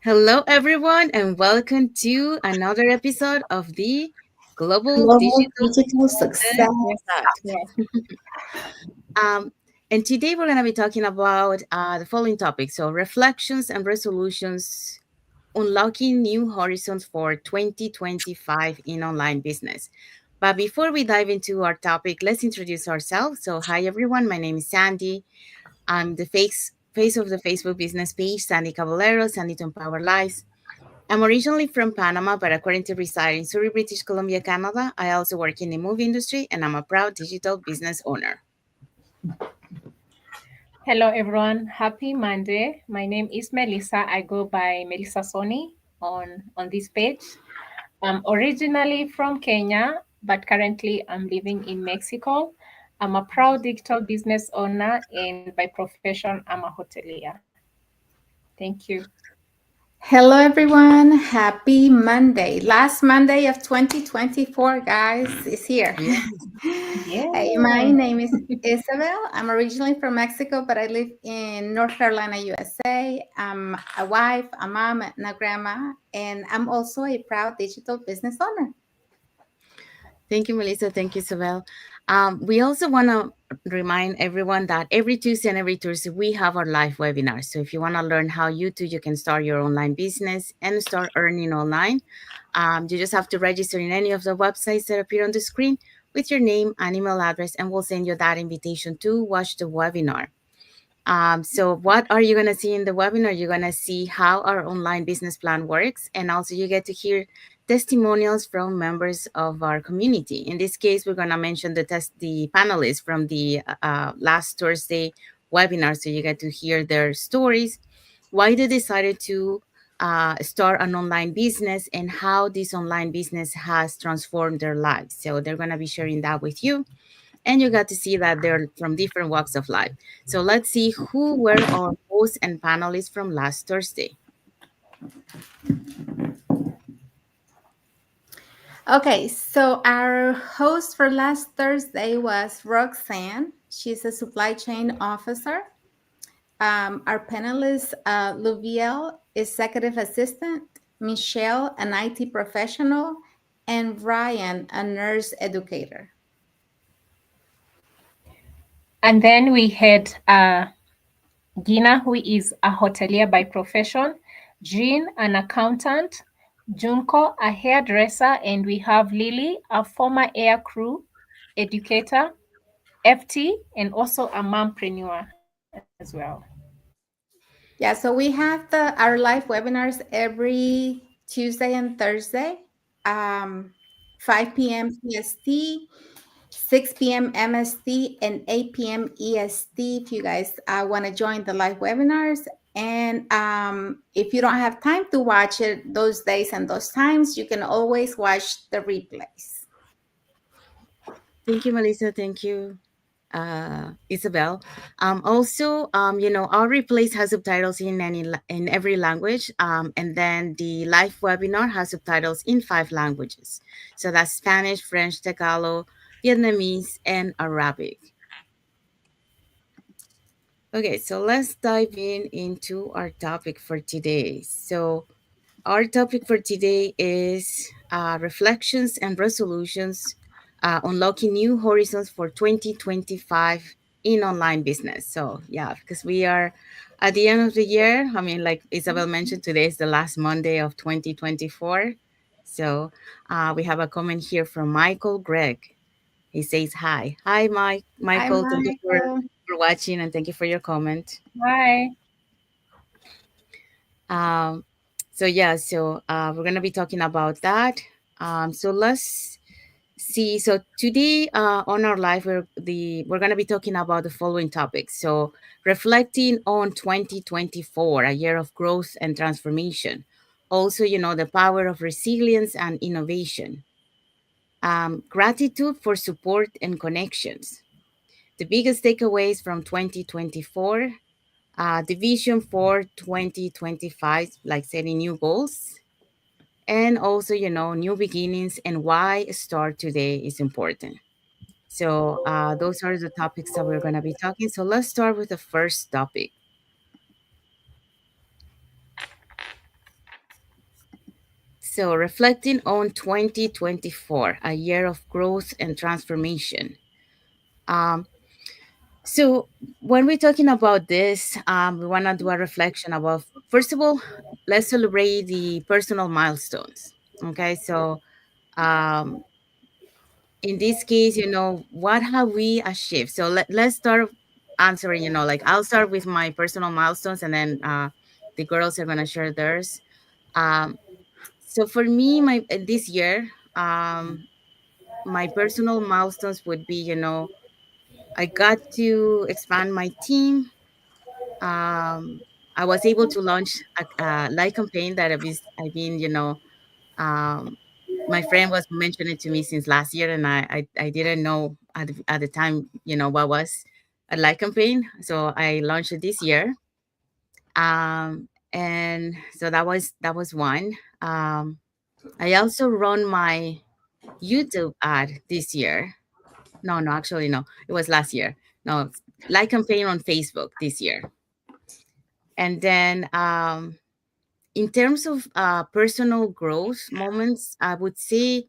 Hello, everyone, and welcome to another episode of the Global Global Digital digital success. Success. Um, and today we're going to be talking about the following topics. So, reflections and resolutions, unlocking new horizons for 2025 in online business. But before we dive into our topic, let's introduce ourselves. So, hi, everyone. My name is Sandy. I'm the face of the Facebook business page, Sandy Caballero, Sandy to Empower Lives. I'm originally from Panama, but I currently reside in Surrey, British Columbia, Canada. I also work in the movie industry, and I'm a proud digital business owner. Hello, everyone. Happy Monday. My name is Melissa. I go by Melissa Soni on this page. I'm originally from Kenya, but currently I'm living in Mexico. I'm a proud digital business owner, and by profession, I'm a hotelier. Thank you. Hello, everyone. Happy Monday. Last Monday of 2024, guys, is here. Yeah. Hey, my Yeah. name is Isabel. I'm originally from Mexico, but I live in North Carolina, USA. I'm a wife, a mom, and a grandma, and I'm also a proud digital business owner. Thank you, Melissa. Thank you, Isabel. We also want to remind everyone that every Tuesday and every Thursday we have our live webinars. So if you want to learn how you can start your online business and start earning online, you just have to register in any of the websites that appear on the screen with your name and email address, and we'll send you that invitation to watch the webinar. So what are you going to see in the webinar? You're going to see how our online business plan works, and also you get to hear testimonials from members of our community. In this case, we're going to mention the panelists from the last Thursday webinar, so you get to hear their stories, why they decided to start an online business, and how this online business has transformed their lives. So they're going to be sharing that with you, and you got to see that they're from different walks of life. So let's see who were our hosts and panelists from last Thursday. Okay, so our host for last Thursday was Roxanne. She's a supply chain officer. Our panelists, Luviel, executive assistant, Michelle, an IT professional, and Ryan, a nurse educator. And then we had Gina, who is a hotelier by profession, Jean, an accountant, Junko, a hairdresser, and we have Lily, a former air crew educator, FT, and also a mompreneur as well. Yeah, so we have our live webinars every Tuesday and Thursday, um, 5 p.m. PST, 6 p.m. MST, and 8 p.m. EST if you guys want to join the live webinars. And if you don't have time to watch it those days and those times, you can always watch the replays. Thank you, Melissa. Thank you, Isabel. Also, our replays has subtitles in every language, and then the live webinar has subtitles in 5 languages. So that's Spanish, French, Tagalog, Vietnamese, and Arabic. Okay, so let's dive into our topic for today. So our topic for today is reflections and resolutions, unlocking new horizons for 2025 in online business. So, yeah, because we are at the end of the year. I mean, like Isabel mentioned, today is the last Monday of 2024. So, we have a comment here from Michael Gregg. He says, hi. Hi, Hi, Michael. Thank you Michael. for watching, and thank you for your comment. Hi. Um, so we're gonna be talking about that. So let's see. So today, on our live, we're gonna be talking about the following topics. So reflecting on 2024, a year of growth and transformation. Also, the power of resilience and innovation. Gratitude for support and connections. The biggest takeaways from 2024, the vision for 2025, like setting new goals, and also, new beginnings and why start today is important. So, those are the topics that we're going to be talking. So, let's start with the first topic. So, reflecting on 2024, a year of growth and transformation. Um, so, when we're talking about this, we want to do a reflection about, first of all, let's celebrate the personal milestones. Okay, so um, in this case, what have we achieved? So, let's start answering, like I'll start with my personal milestones, and then the girls are going to share theirs. Um, so, for me, this year, my personal milestones would be, I got to expand my team. um, I was able to launch a light campaign that I've been, um, my friend was mentioning to me since last year, and I didn't know at the time, what was a light campaign. So I launched it this year. And so that was one. I also run my YouTube ad this year. No, no, actually, no. It was last year. No, light campaign on Facebook this year. And then in terms of personal growth moments, I would say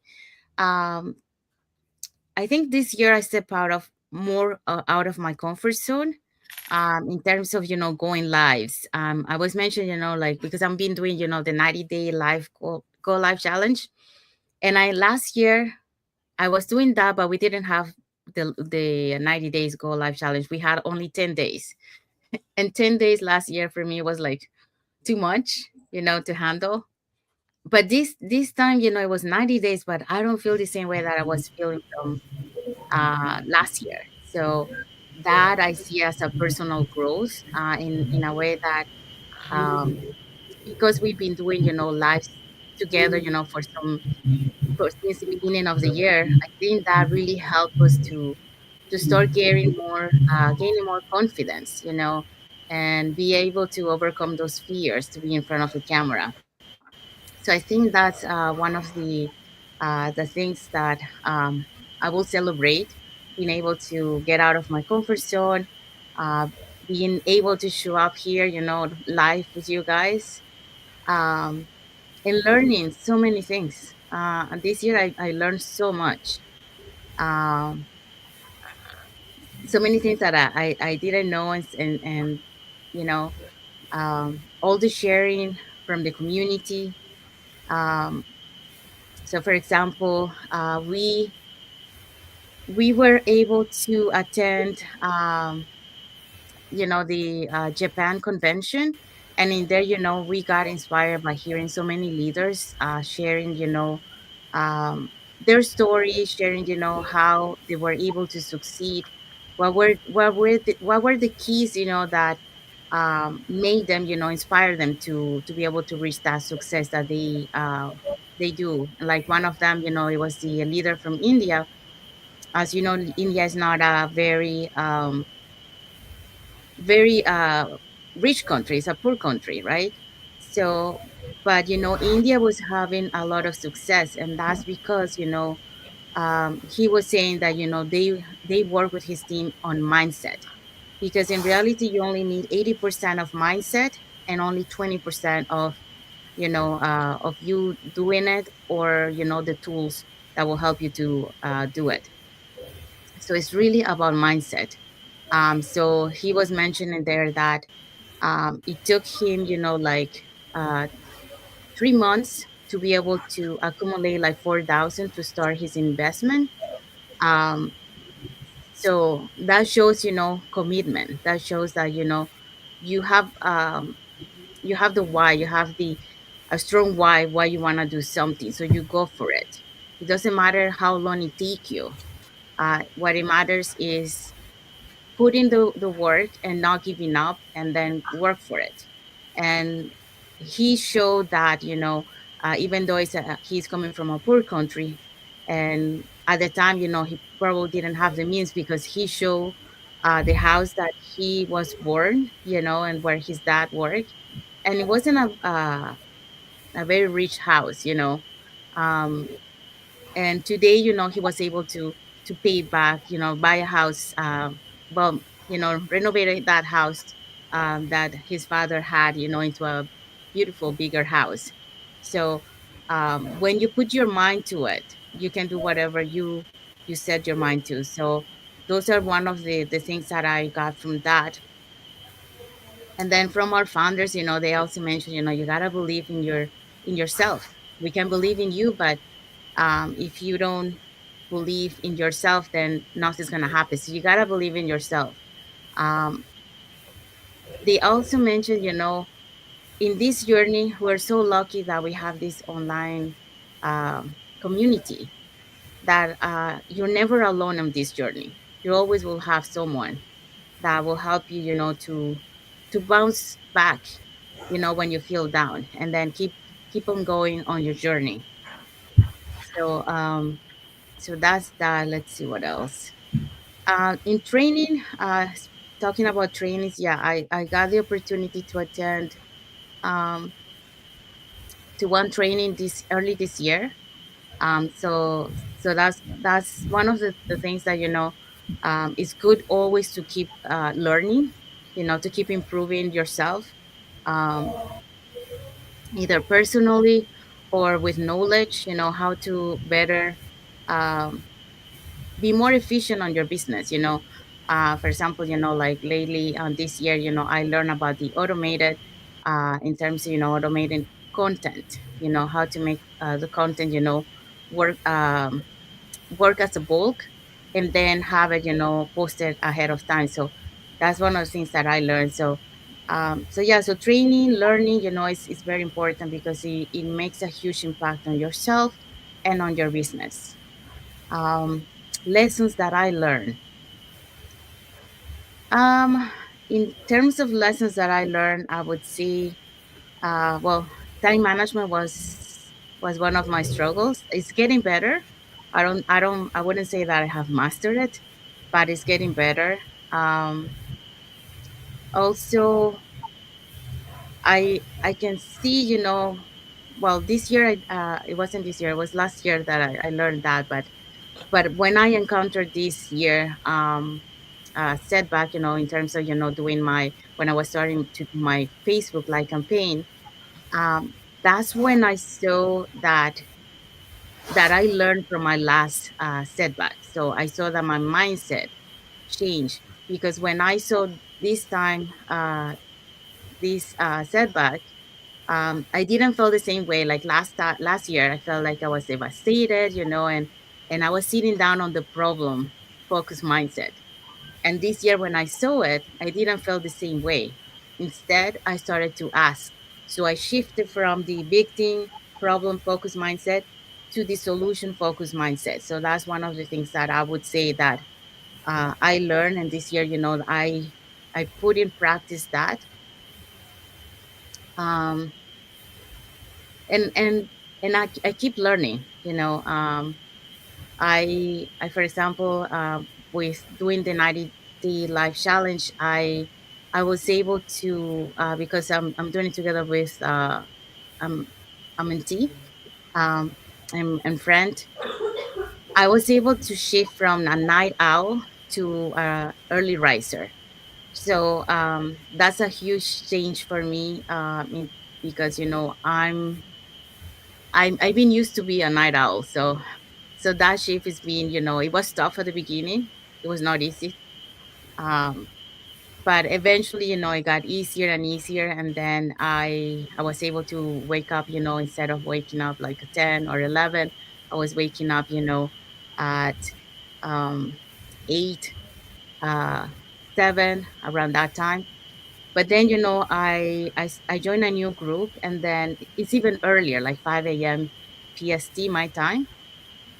um, I think this year I step out of my comfort zone. In terms of going lives, I was mentioning, like, because I've been doing, the 90-day live go live challenge, and I last year I was doing that, but we didn't have the 90 days go live challenge. We had only 10 days, and 10 days last year for me was like too much, to handle. But this time, it was 90 days, but I don't feel the same way that I was feeling from last year. So that I see as a personal growth, in a way that, um, because we've been doing, lives together, for since the beginning of the year. I think that really helped us to start gaining more confidence, and be able to overcome those fears to be in front of the camera. So I think that's one of the things that, I will celebrate, being able to get out of my comfort zone, uh, being able to show up here, live with you guys, um, and learning so many things. And this year I learned so much, um, so many things that I didn't know, and you know all the sharing from the community. Um, so, for example, we were able to attend, the Japan convention, and in there, we got inspired by hearing so many leaders sharing, um, their stories, sharing, how they were able to succeed. What were the keys, that made them, inspire them to be able to reach that success that they do. Like one of them, it was the leader from India. As you know, India is not a very rich country. It's a poor country, right? So, but India was having a lot of success, and that's because he was saying that they work with his team on mindset, because in reality you only need 80% of mindset and only 20% of you doing it, or the tools that will help you to do it. So it's really about mindset. So he was mentioning there that it took him, like, uh, 3 months to be able to accumulate like 4,000 to start his investment. Um, so that shows, commitment. That shows that you have um, you have the why, you have the a strong why you want to do something. So you go for it. It doesn't matter how long it take you. What it matters is putting the work and not giving up, and then work for it. And he showed that, even though he's coming from a poor country, and at the time, he probably didn't have the means, because he showed the house that he was born, and where his dad worked. And it wasn't a very rich house, um, and today, he was able to pay back, buy a house, well, renovated that house, that his father had, into a beautiful bigger house. So when you put your mind to it, you can do whatever you set your mind to. So those are one of the things that I got from that. And then from our founders, they also mentioned, you gotta believe in yourself. We can believe in you, but if you don't believe in yourself, then nothing's gonna happen. So you gotta believe in yourself. um, they also mentioned, in this journey, we're so lucky that we have this online community, that you're never alone on this journey. You always will have someone that will help you, to bounce back, when you feel down, and then keep on going on your journey. So that's that. Let's see what else. In training, talking about trainings, yeah, I got the opportunity to attend um, to one training this early this year. So that's one of the things that, it's good always to keep learning, to keep improving yourself, um, either personally or with knowledge, how to better um, be more efficient on your business. For example, like lately this year, I learned about the automated, in terms of, automating content, how to make the content, work work as a bulk, and then have it, posted ahead of time. So that's one of the things that I learned. So yeah, so training, learning, is very important, because it makes a huge impact on yourself and on your business. um, Lessons that I learned. Um, in terms of lessons that I learned, I would say, well, time management was one of my struggles. It's getting better. I wouldn't say that I have mastered it, but it's getting better. Um, Also, I can see, well, this year, it wasn't this year, it was last year that I learned that, but when I encountered this year, setback, in terms of, doing when I was starting to do my Facebook like campaign, um, that's when I saw that I learned from my last setback. So I saw that my mindset changed, because when I saw this time, this setback, I didn't feel the same way like last year. I felt like I was devastated, and I was sitting down on the problem focus mindset. And this year, when I saw it, I didn't feel the same way. Instead, I started to ask. So I shifted from the victim problem focused mindset to the solution focused mindset. So that's one of the things that I would say that I learned. And this year, I put in practice that. Um, and I keep learning. For example, with doing the 90-day life challenge, I was able to, because I'm doing it together with um, a mentee, um, and friend. I was able to shift from a night owl to a early riser. So that's a huge change for me, because I've been used to be a night owl. So that shift has been, it was tough at the beginning. It was not easy. Um, but eventually, it got easier and easier. And then I was able to wake up, instead of waking up like at 10 or 11, I was waking up, at um, 8, uh, 7, around that time. But then, I joined a new group, and then it's even earlier, like 5 a.m. PST, my time.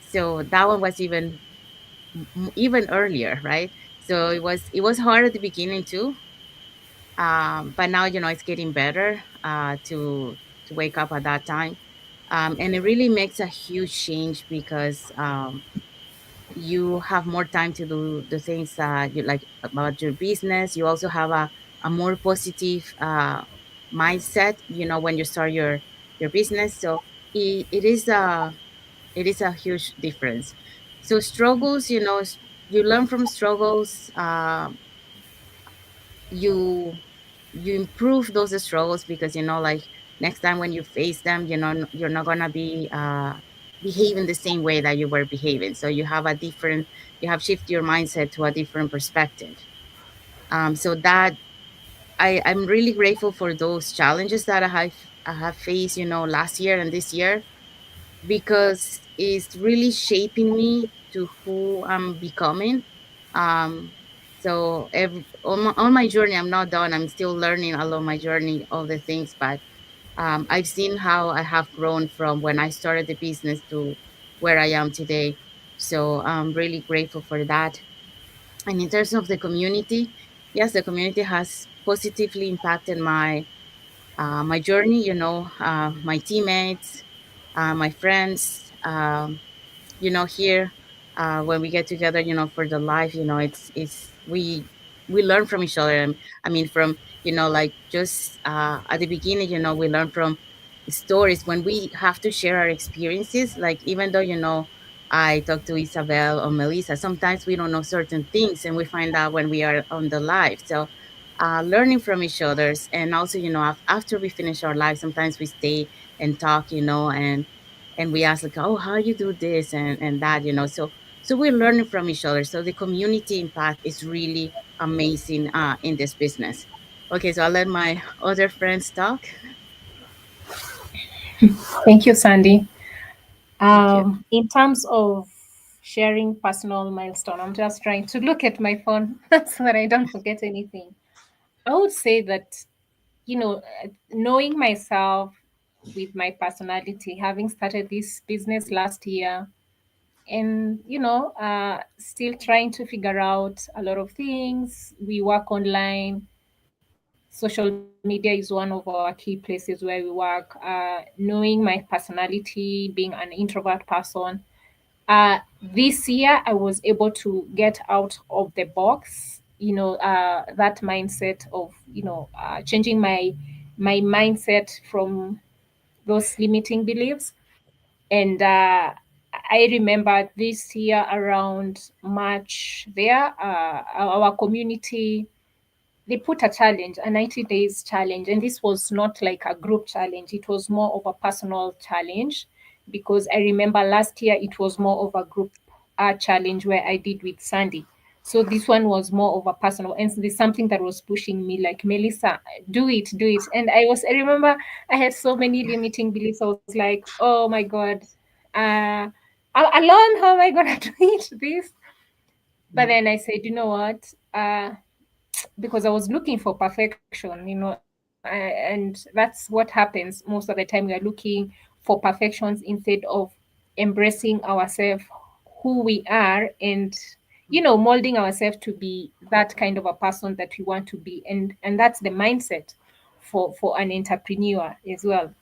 So that one was even earlier, right? So it was hard at the beginning too, but now, it's getting better, to wake up at that time, and it really makes a huge change, because you have more time to do the things that you like about your business. You also have a more positive mindset, when you start your business. So it is a huge difference. So struggles, you learn from struggles. You you improve those struggles, because, like, next time when you face them, you're not gonna be behaving the same way that you were behaving. So you have shifted your mindset to a different perspective. So that I'm really grateful for those challenges that I have faced, last year and this year, because it's really shaping me to who I'm becoming. Um, so on my journey, I'm not done. I'm still learning along my journey all the things, but I've seen how I have grown from when I started the business to where I am today. So I'm really grateful for that. And in terms of the community, yes, the community has positively impacted my journey. My teammates, my friends. Here, when we get together, for the life, it's we learn from each other. I mean, from like just at the beginning, we learn from stories when we have to share our experiences. Like, even though I talk to Isabel or Melissa, sometimes we don't know certain things, and we find out when we are on the live. So learning from each other's, and also after we finish our live, sometimes we stay and talk, and we ask, like, oh, how you do this and that, so we're learning from each other. So the community impact is really amazing in this business. Okay, so I'll let my other friends talk. Thank you, Sandy. Thank you. In terms of sharing personal milestone, I'm just trying to look at my phone so that I don't forget anything. I would say that, knowing myself with my personality, having started this business last year, and still trying to figure out a lot of things. We work online. Social media is one of our key places where we work. Knowing my personality, being an introvert person, uh, this year I was able to get out of the box. That mindset of changing my mindset from those limiting beliefs. And I remember this year around March there, our community, they put a challenge, a 90 days challenge. And this was not like a group challenge, it was more of a personal challenge, because I remember last year it was more of a group challenge where I did with Sandy. So this one was more of a personal, and there's something that was pushing me, like, Melissa, do it, do it. And I remember I had so many limiting beliefs. I was like, oh my God, uh, alone, how am I gonna do it? This. But then I said, you know what? Because I was looking for perfection, and that's what happens most of the time. We are looking for perfections instead of embracing ourselves, who we are, and molding ourselves to be that kind of a person that we want to be. And that's the mindset for an entrepreneur as well.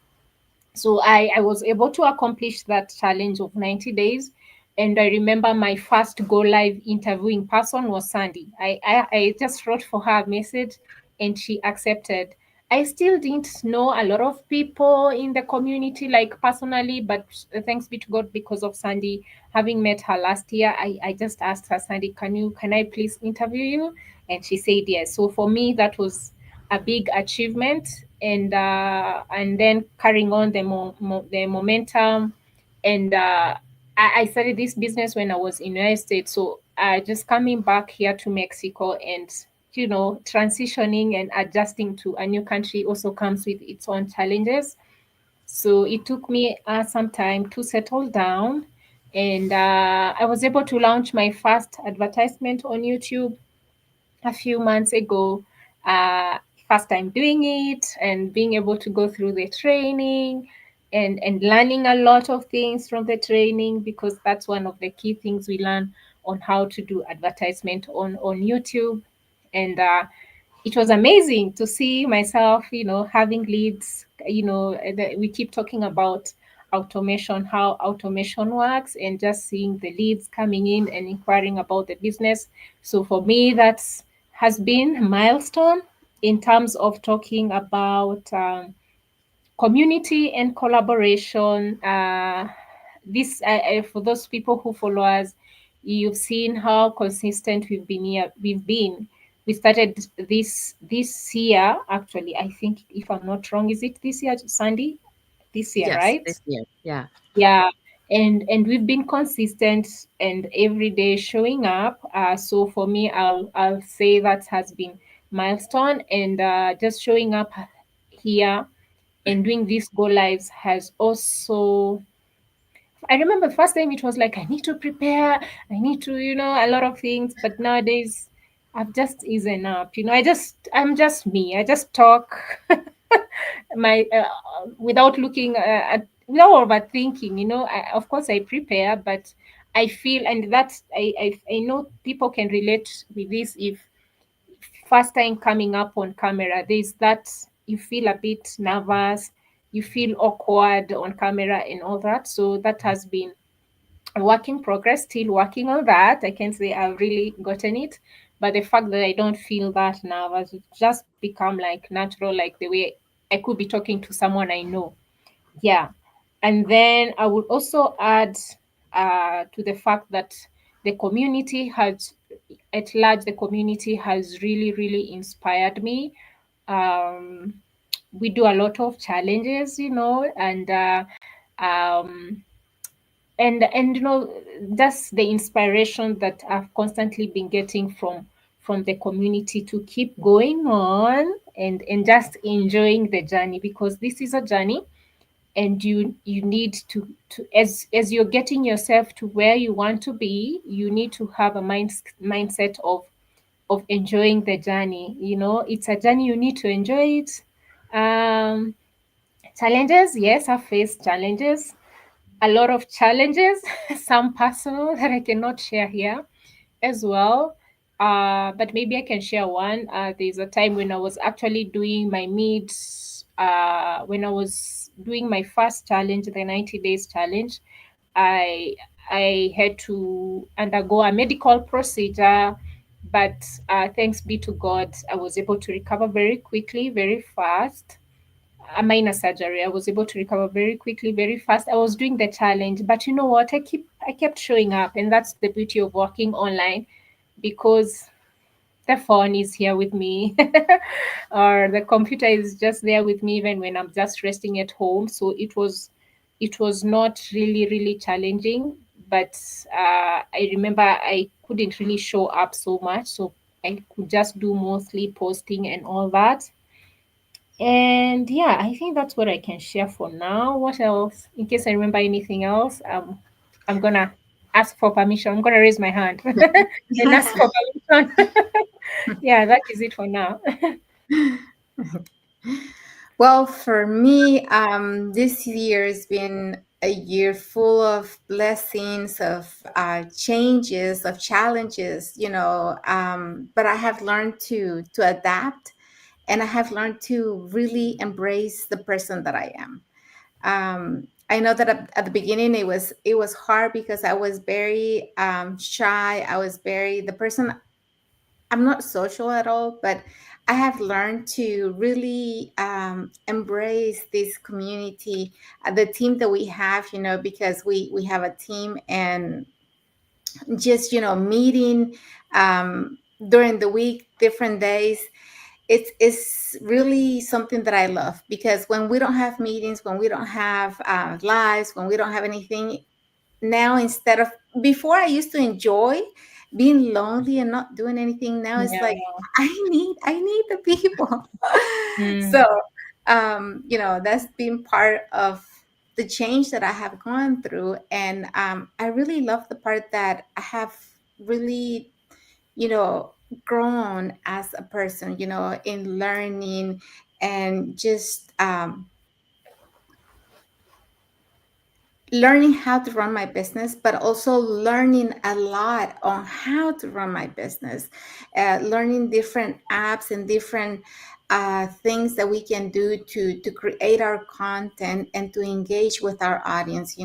So I was able to accomplish that challenge of 90 days. And I remember my first go live interviewing person was Sandy. I just wrote for her a message and she accepted. I still didn't know a lot of people in the community, like personally, but thanks be to God, because of Sandy, having met her last year, I just asked her, Sandy, can I please interview you? And she said yes. So for me, that was a big achievement. And then carrying on the momentum. And I started this business when I was in United States. So just coming back here to Mexico, and transitioning and adjusting to a new country also comes with its own challenges. So it took me some time to settle down. And I was able to launch my first advertisement on YouTube a few months ago. Uh, First time doing it, and being able to go through the training, and learning a lot of things from the training, because that's one of the key things we learn on how to do advertisement on YouTube. And it was amazing to see myself, having leads. We keep talking about automation, how automation works, and just seeing the leads coming in and inquiring about the business. So for me, that's has been a milestone in terms of talking about community and collaboration. This For those people who follow us, you've seen how consistent we've been here. We've been we started this year. Actually, I think, if I'm not wrong, is it this year, Sandy? This year, Yes, right? this year. Yeah. Yeah. And we've been consistent and every day showing up. So for me, I'll say that has been milestone, and just showing up here and doing these go lives has also, I remember the first time it was like, I need to prepare, I need to, a lot of things. But nowadays, I've just eased up. I'm just me. I just talk my without looking without overthinking. Of course, I prepare, but I feel, and that's, I know people can relate with this. If first time coming up on camera, there's that, you feel a bit nervous, you feel awkward on camera and all that. So that has been a work in progress, still working on that. I can say I've really gotten it. But the fact that I don't feel that nervous, it just become like natural, like the way I could be talking to someone I know. Yeah. And then I would also add to the fact that the community has, at large, the community has really, really inspired me. Um, we do a lot of challenges, um, and that's the inspiration that I've constantly been getting from the community to keep going on and just enjoying the journey, because this is a journey. And you need to, as you're getting yourself to where you want to be, you need to have a mindset of enjoying the journey. It's a journey, you need to enjoy it. um Challenges, yes, I've faced challenges, a lot of challenges, some personal that I cannot share here as well. But maybe I can share one. There's a time when I was actually doing my mid, when I was doing my first challenge, the 90 days challenge. I I had to undergo a medical procedure, but thanks be to God, I was able to recover very quickly, very fast. A minor surgery. I was able to recover very quickly, very fast. I was doing the challenge, but you know what? I kept showing up, and that's the beauty of working online, because the phone is here with me, or the computer is just there with me even when I'm just resting at home. So it was not really really challenging, but I remember I couldn't really show up so much, so I could just do mostly posting and all that. And yeah, I think that's what I can share for now. What else? In case I remember anything else, I'm gonna ask for permission. I'm gonna raise my hand and ask for permission. Yeah, that is it for now. Well, for me, this year has been a year full of blessings, of changes, of challenges, but I have learned to adapt, and I have learned to really embrace the person that I am. I know that at the beginning it was hard because I was very shy. I was very the person. I'm not social at all, but I have learned to really embrace this community, the team that we have, because we have a team, and just meeting during the week, different days. It's really something that I love, because when we don't have meetings, when we don't have lives, when we don't have anything, now, instead of, before, I used to enjoy being lonely and not doing anything. Now it's like, Yeah. I need the people. So Mm. that's been part of the change that I have gone through. And I really love the part that I have really, you know grown as a person, in learning, and just learning how to run my business, but also learning a lot on how to run my business, learning different apps and different things that we can do to create our content and to engage with our audience.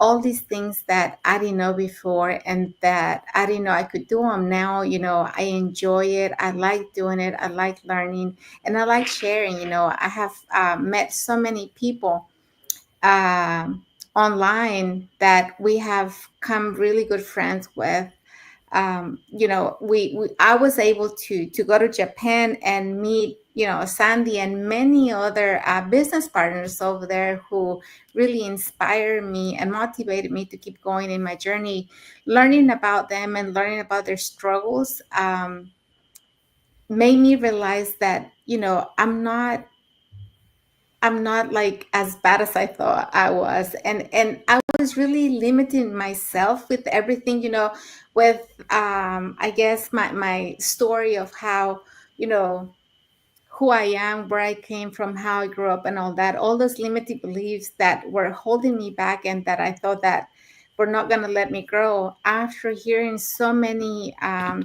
All these things that I didn't know before, and that I didn't know I could do them now. I enjoy it. I like doing it. I like learning, and I like sharing. I have met so many people online that we have come really good friends with. we I was able to go to Japan and meet, Sandy and many other business partners over there who really inspired me and motivated me to keep going in my journey. Learning about them and learning about their struggles made me realize that, I'm not like as bad as I thought I was. And I was really limiting myself with everything, with I guess my story of how, you know, who I am, where I came from, how I grew up and all that, all those limited beliefs that were holding me back and that I thought that were not going to let me grow. After hearing so many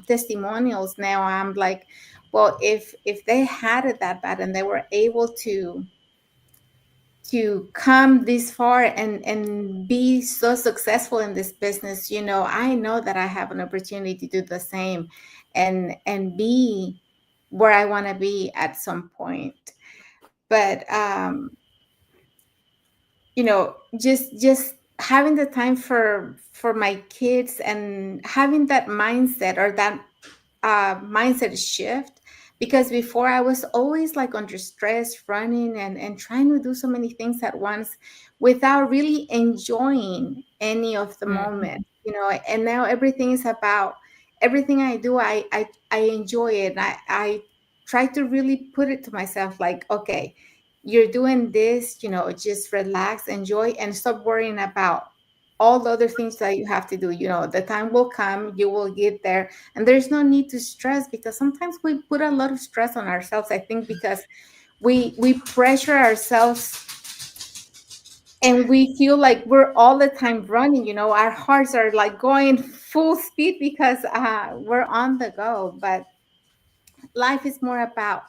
testimonials, now I'm like, well, if they had it that bad and they were able to come this far and be so successful in this business, I know that I have an opportunity to do the same and be where I want to be at some point. But just having the time for my kids and having that mindset, or that mindset shift, because before I was always like under stress, running and trying to do so many things at once without really enjoying any of the Mhm. moment, and now everything is about everything I do. I enjoy it. I try to really put it to myself like, okay, you're doing this, just relax, enjoy, and stop worrying about all the other things that you have to do. The time will come, you will get there, and there's no need to stress, because sometimes we put a lot of stress on ourselves, I think, because we pressure ourselves and we feel like we're all the time running. Our hearts are like going full speed because we're on the go. But life is more about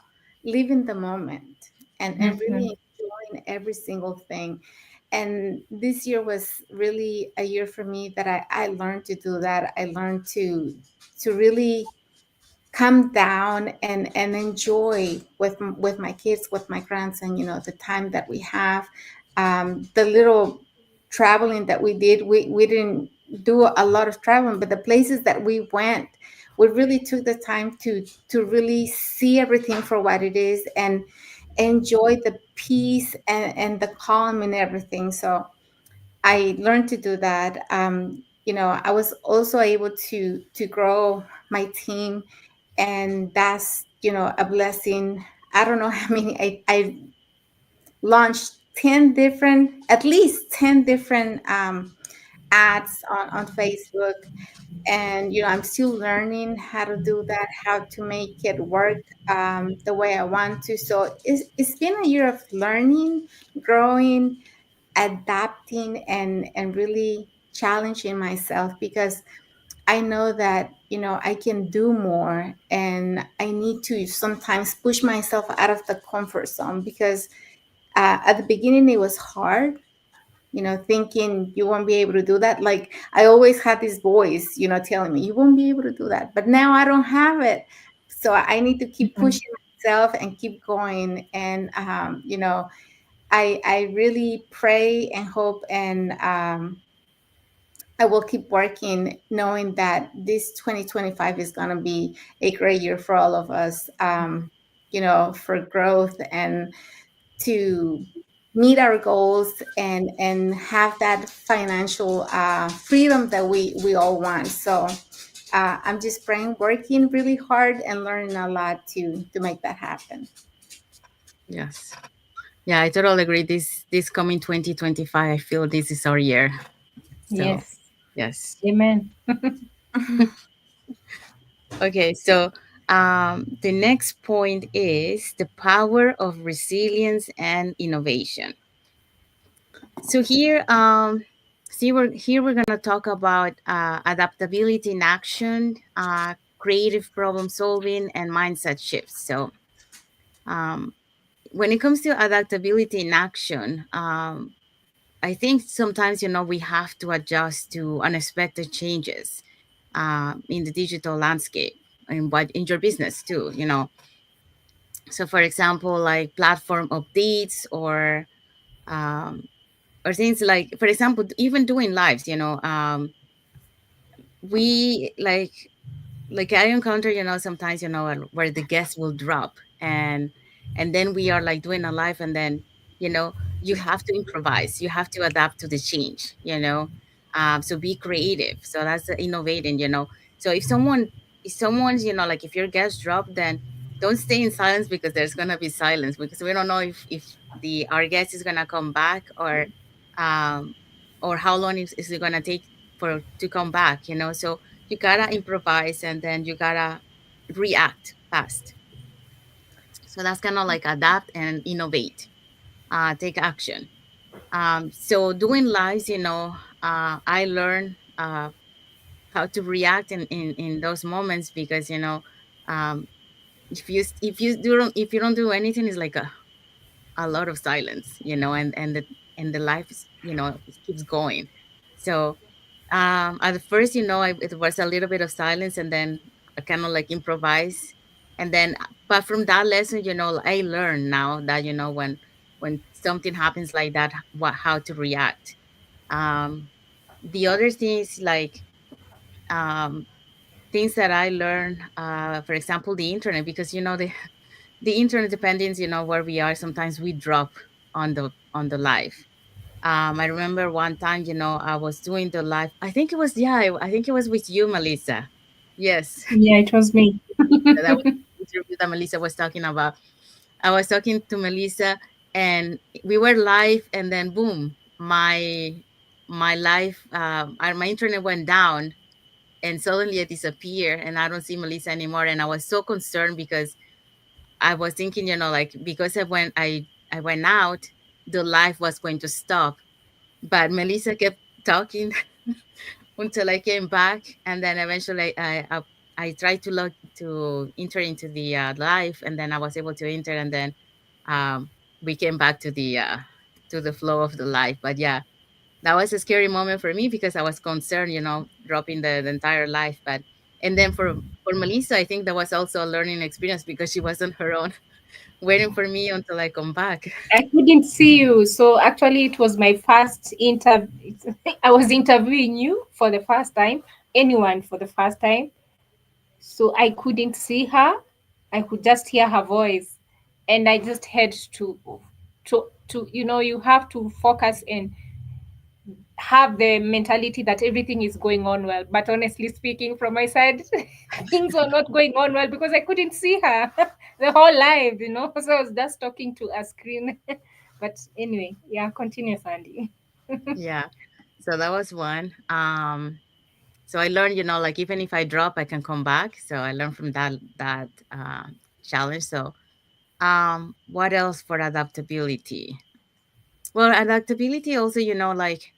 living the moment and Mhm. really enjoying every single thing. And this year was really a year for me that I learned to do that. I learned to really come down and enjoy with my kids, with my grandson, the time that we have, the little traveling that we did. We didn't do a lot of traveling, but the places that we went, we really took the time to really see everything for what it is and enjoy the peace and the calm and everything. So I learned to do that. I was also able to grow my team, and that's a blessing. I don't know how many. I launched 10 different, at least 10 different ads on Facebook, and I'm still learning how to do that, how to make it work the way I want to. So it's been a year of learning, growing, adapting, and really challenging myself, because I know that I can do more, and I need to sometimes push myself out of the comfort zone, because at the beginning it was hard, thinking you won't be able to do that. Like, I always had this voice, telling me you won't be able to do that, but now I don't have it. So I need to keep Mhm. pushing myself and keep going. And I really pray and hope, and I will keep working, knowing that this 2025 is going to be a great year for all of us, for growth and to meet our goals and have that financial freedom that we all want. So I'm just praying, working really hard, and learning a lot to make that happen. Yes. Yeah, I totally agree. This coming 2025, I feel this is our year. So, Yes. yes. Amen. Okay, so the next point is the power of resilience and innovation. So here we're gonna talk about adaptability in action, creative problem solving, and mindset shifts. So um, when it comes to adaptability in action, I think sometimes we have to adjust to unexpected changes in the digital landscape and what in your business too. So for example, like platform updates or things like, for example, even doing lives. we like I encounter, sometimes, where the guests will drop, and then we are like doing a live, and then, you know, you have to improvise, you have to adapt to the change. So be creative. So that's the innovating. So if someone's, like if your guests drop, then don't stay in silence, because there's gonna be silence, because we don't know if the our guest is gonna come back, um or how long is it gonna take for to come back. So you gotta improvise, and then you gotta react fast. So that's kind of like adapt and innovate, take action. So doing lives, I learned how to react in those moments, because um, if you don't do anything, it's like a lot of silence, and the life is, it keeps going. So at first, it was a little bit of silence, and then I kind of like improvise, and then, but from that lesson, I learned now that, when something happens like that, how to react. The other things, like, um, things that I learned, for example, the internet, because the internet, depending, where we are, sometimes we drop on the live. I remember one time, I was doing the live. I think it was, yeah, I think it was with you, Melissa. Yes, Yeah, it was me. that was the interview that Melissa was talking about. I was talking to Melissa, and we were live, and then boom, my live, my internet went down, and suddenly it disappeared, and I don't see Melissa anymore, and I was so concerned, because I was thinking, like, because I went out, the live was going to stop, but Melissa kept talking until I came back, and then eventually I tried to log to enter into the live, and then I was able to enter, and then um, we came back to the flow of the live. But yeah, that was a scary moment for me, because I was concerned, dropping the entire life. But and then for Melissa, I think that was also a learning experience, because she was on her own, waiting for me until I come back. I couldn't see you. So actually, it was my first interview. I was interviewing you for the first time, anyone for the first time. So I couldn't see her. I could just hear her voice, and I just had to you have to focus and have the mentality that everything is going on well. But honestly speaking, from my side, things were not going on well because I couldn't see her the whole live. So I was just talking to a screen. But anyway, yeah, continue, Sandy. Yeah, so that was one. So I learned, like, even if I drop, I can come back. So I learned from that challenge. So what else for adaptability? Well, adaptability also, like,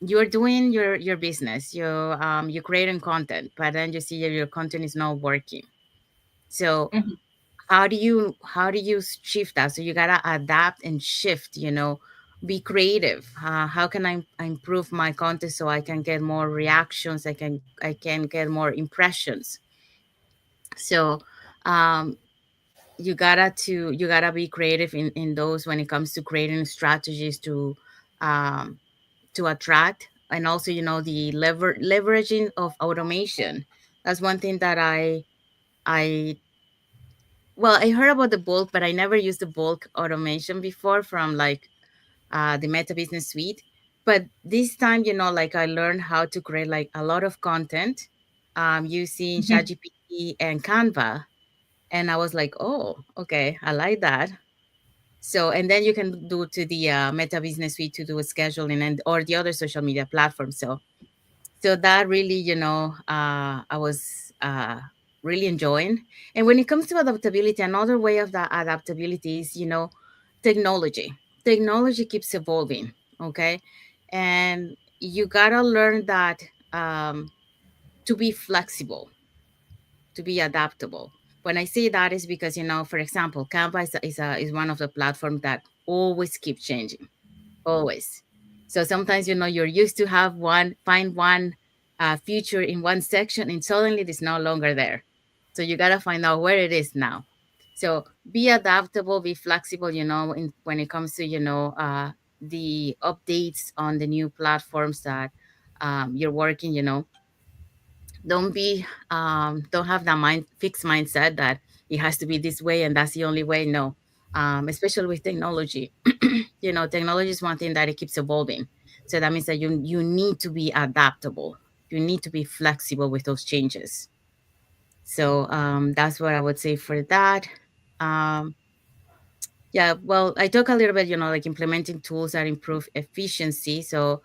you're doing your business, you're creating content, but then you see that your content is not working. So Mhm. how do you shift that? So you gotta adapt and shift, be creative. How can I improve my content, so I can get more reactions, I can get more impressions. So um you gotta be creative in those, when it comes to creating strategies um to attract, and also, the leveraging of automation. That's one thing that I well, I heard about the bulk, but I never used the bulk automation before, from like the Meta Business Suite. But this time, like, I learned how to create like a lot of content using Mhm. ChatGPT and Canva. And I was like, oh, okay, I like that. So, and then you can do to the Meta Business Suite to do a scheduling, and or the other social media platforms. So that really, I was uh, really enjoying. And when it comes to adaptability, another way of that adaptability is, technology. Technology keeps evolving, okay? And you gotta learn that, um, to be flexible, to be adaptable. When I say that is because, for example, Canva is one of the platforms that always keep changing, always. So sometimes, you're used to find one feature in one section, and suddenly it is no longer there. So you got to find out where it is now. So be adaptable, be flexible, when it comes to, the updates on the new platforms that you're working, don't have that fixed mindset that it has to be this way and that's the only way. No. Especially with technology. Technology is one thing that it keeps evolving. So that means that you need to be adaptable. You need to be flexible with those changes. So that's what I would say for that. Um, yeah, well, I talk a little bit, like implementing tools that improve efficiency. So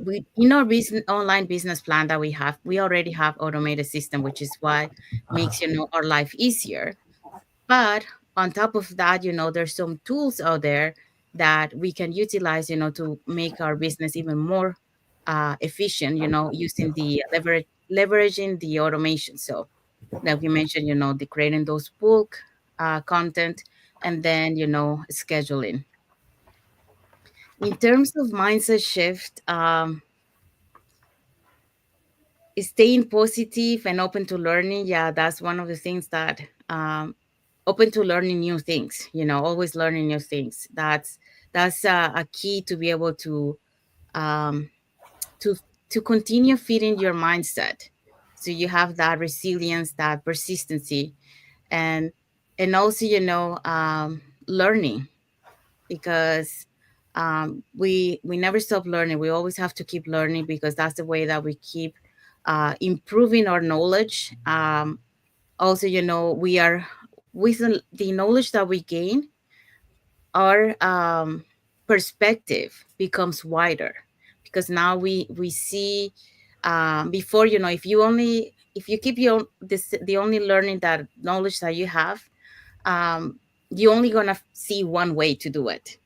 we in our online business plan that we already have automated system, which is why makes our life easier. But on top of that, there's some tools out there that we can utilize, to make our business even more efficient, using the leveraging the automation. So like we mentioned, the creating those bulk content, and then, scheduling. In terms of mindset shift, staying positive and open to learning. Yeah, that's one of the things that open to learning new things. Always learning new things. That's a key to be able um, to to continue feeding your mindset, so you have that resilience, that persistency, and also learning, because we never stop learning. We always have to keep learning, because that's the way that we keep improving our knowledge. Also, we are, with the knowledge that we gain, our perspective becomes wider, because now we see, before, if you keep the only learning, that knowledge that you have, um, you're only gonna see one way to do it.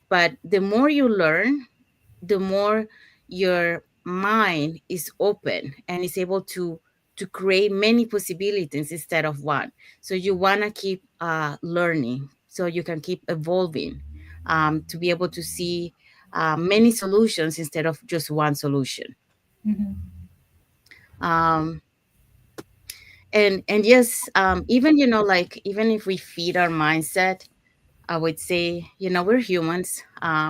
But the more you learn, the more your mind is open and is able to create many possibilities instead of one. So you want to keep learning, so you can keep evolving, to be able to see many solutions instead of just one solution. Mm-hmm. um, and yes, even, like, even if we feed our mindset, I would say, we're humans.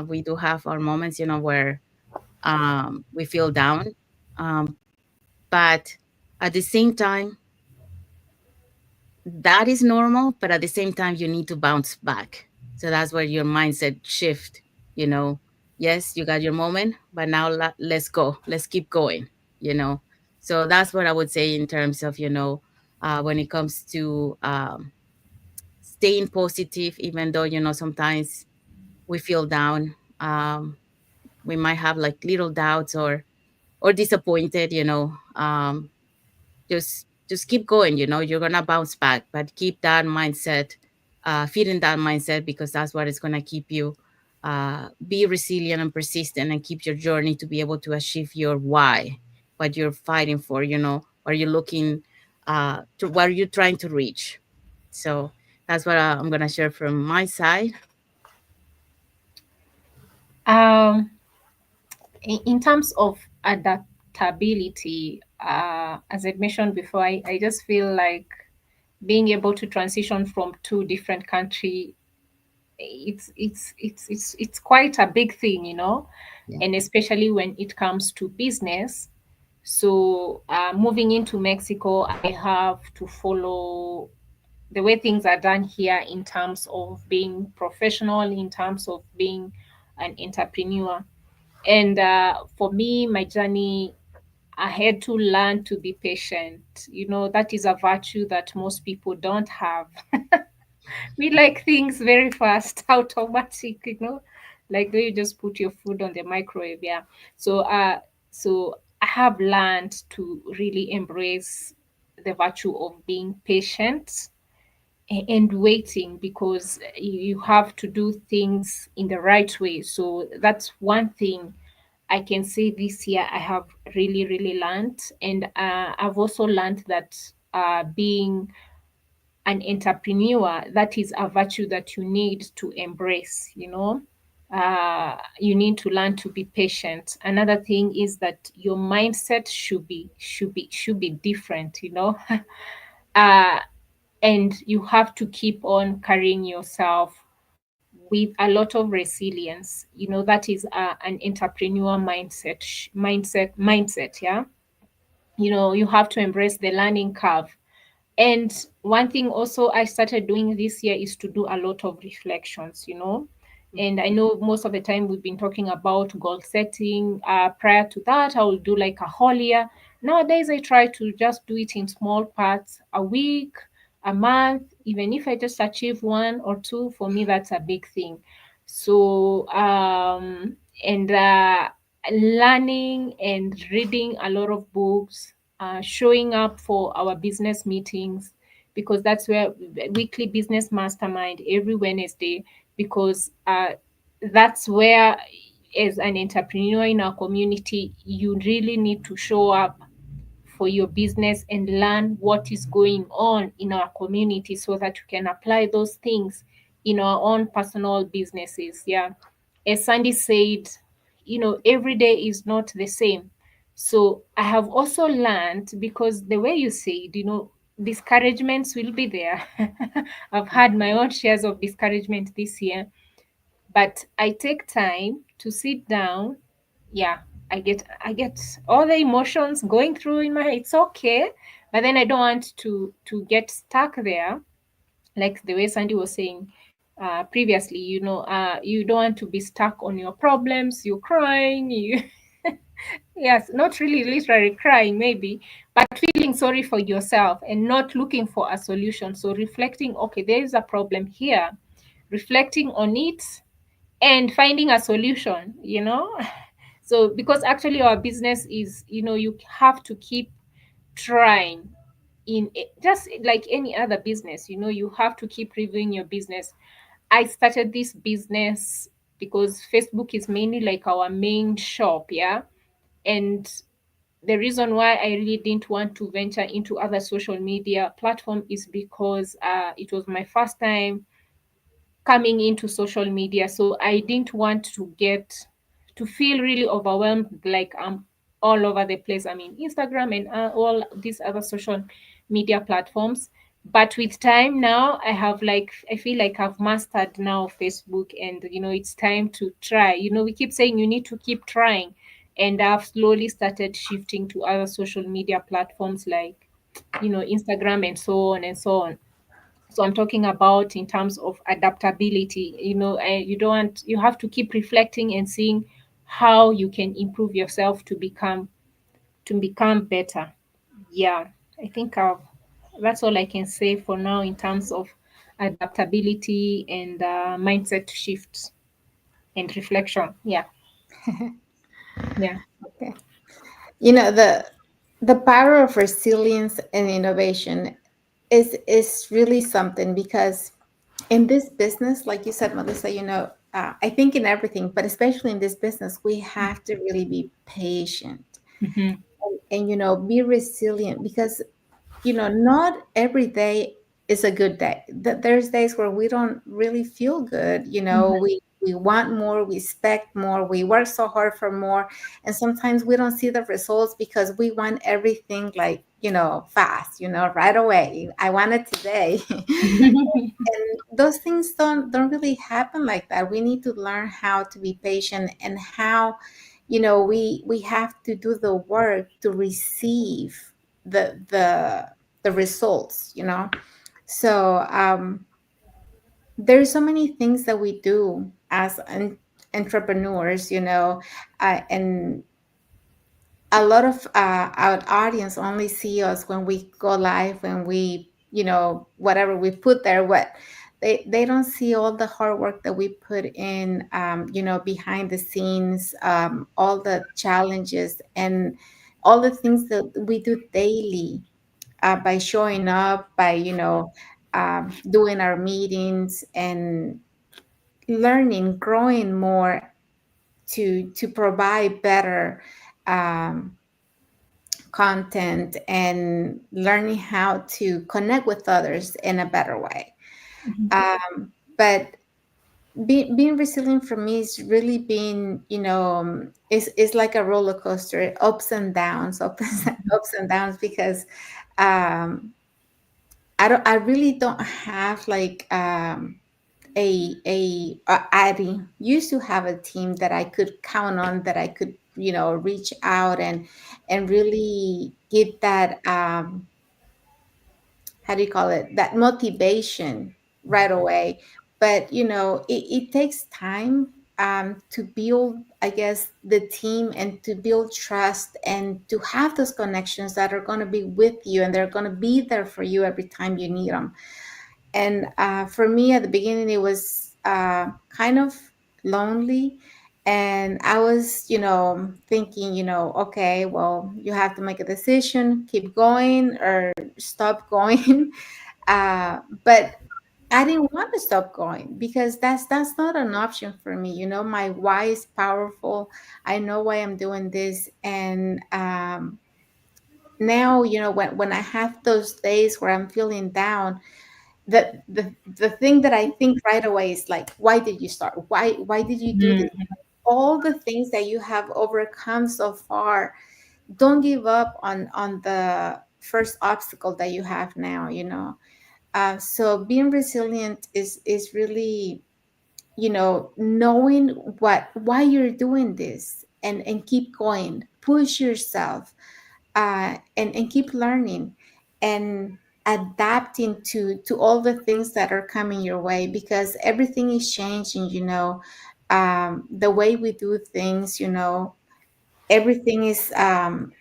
We do have our moments, where we feel down. Um, but at the same time, that is normal. But at the same time, you need to bounce back. So that's where your mindset shift. You know, yes, you got your moment, but now let's go. Let's keep going. You know, so that's what I would say in terms of, when it comes to staying positive, even though, sometimes we feel down. We might have like little doubts or disappointed. Just keep going. You're gonna bounce back, but keep that mindset, feeding that mindset, because that's what is gonna keep you be resilient and persistent, and keep your journey to be able to achieve your why, what you're fighting for, what you're looking to, what you're trying to reach. So that's what I'm gonna share from my side. Um, in terms of adaptability, as I mentioned before, I just feel like being able to transition from two different country, it's quite a big thing, Yeah. and especially when it comes to business. So moving into Mexico, I have to follow the way things are done here in terms of being professional, in terms of being an entrepreneur. And for me, my journey, I had to learn to be patient. That is a virtue that most people don't have. We like things very fast, automatic, like you just put your food on the microwave. Yeah. So I have learned to really embrace the virtue of being patient and waiting, because you have to do things in the right way. So that's one thing I can say this year I have really, really learned. And I've also learned that being an entrepreneur, that is a virtue that you need to embrace. You need to learn to be patient. Another thing is that your mindset should be different. uh, and you have to keep on carrying yourself with a lot of resilience. That is an entrepreneur mindset. Yeah. you have to embrace the learning curve. And one thing also I started doing this year is to do a lot of reflections. And I know most of the time we've been talking about goal setting. Prior to that, I will do like a whole year. Nowadays, I try to just do it in small parts, a week, a month. Even if I just achieve one or two, for me, that's a big thing. So, and learning and reading a lot of books, showing up for our business meetings, because that's where weekly business mastermind every Wednesday, because that's where, as an entrepreneur in our community, you really need to show up for your business and learn what is going on in our community so that you can apply those things in our own personal businesses. Yeah. As Sandy said, every day is not the same. So I have also learned, because the way you said, discouragements will be there. I've had my own shares of discouragement this year, but I take time to sit down. Yeah, I get all the emotions going through in my, it's okay, but then I don't want to get stuck there, like the way Sandy was saying previously. You don't want to be stuck on your problems. You're crying. Yes, not really literally crying, maybe, but feeling sorry for yourself and not looking for a solution. So reflecting, okay, there is a problem here, reflecting on it and finding a solution. So because actually our business is, you have to keep trying, just like any other business. You have to keep reviewing your business. I started this business because Facebook is mainly like our main shop, yeah. And the reason why I really didn't want to venture into other social media platform is because it was my first time coming into social media. So I didn't want to feel really overwhelmed, like I'm all over the place. I mean, Instagram and all these other social media platforms. But with time now, I feel like I've mastered now Facebook, and it's time to try. We keep saying you need to keep trying, and I've slowly started shifting to other social media platforms like Instagram and so on and so on. So I'm talking about in terms of adaptability. You have to keep reflecting and seeing how you can improve yourself to become better. Yeah, I think that's all I can say for now in terms of adaptability and mindset shifts and reflection. Yeah, yeah. Okay. The power of resilience and innovation is really something, because in this business, like you said, Melissa, I think in everything, but especially in this business, we have to really be patient Hmm. and be resilient, because not every day is a good day. There's days where we don't really feel good. We want more, we expect more, we work so hard for more, and sometimes we don't see the results because we want everything like fast, right away. I want it today. And those things don't really happen like that. We need to learn how to be patient, and how we have to do the work to receive the results. So there's so many things that we do as entrepreneurs, and a lot of our audience only see us when we go live, when we whatever we put there, what they don't see all the hard work that we put in, behind the scenes, all the challenges and all the things that we do daily, by showing up, by doing our meetings and learning, growing more, to provide better um, content, and learning how to connect with others in a better way. But being resilient for me is really being, is like a roller coaster, ups and downs, ups and downs, because um, I really don't have like I used to have a team that I could count on, that I could reach out and really get that, how do you call it, that motivation right away. But it takes time, to build, I guess, the team, and to build trust, and to have those connections that are going to be with you, and they're going to be there for you every time you need them. And for me, at the beginning, it was kind of lonely. And I was, thinking, okay, well, you have to make a decision, keep going or stop going. But I didn't want to stop going, because that's not an option for me. My why is powerful. I know why I'm doing this. And now, when I have those days where I'm feeling down, the thing that I think right away is like, why did you start? Why did you do this? Mm-hmm. All the things that you have overcome so far, don't give up on the first obstacle that you have now. So being resilient is really, knowing why you're doing this, and keep going, push yourself, and keep learning, and adapting to all the things that are coming your way, because everything is changing. The way we do things, everything is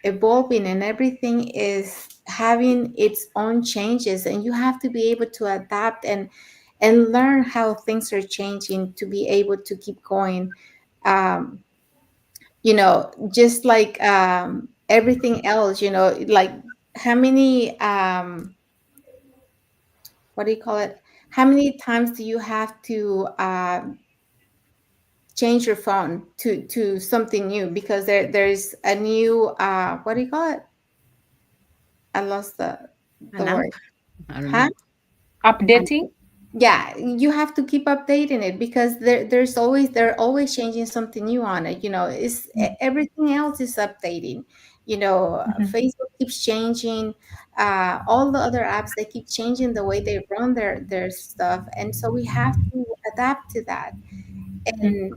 evolving, and everything is having its own changes, and you have to be able to adapt and learn how things are changing to be able to keep going. um, just like everything else, like how many, what do you call it? How many times do you have to change your phone to something new, because there's a new, what do you call it? I lost the An app? word. I don't Huh? know. And Updating. Yeah, you have to keep updating it, because they're always changing something new on it. Everything else is updating. Mm-hmm. Facebook keeps changing. All the other apps, they keep changing the way they run their stuff, and so we have to adapt to that. And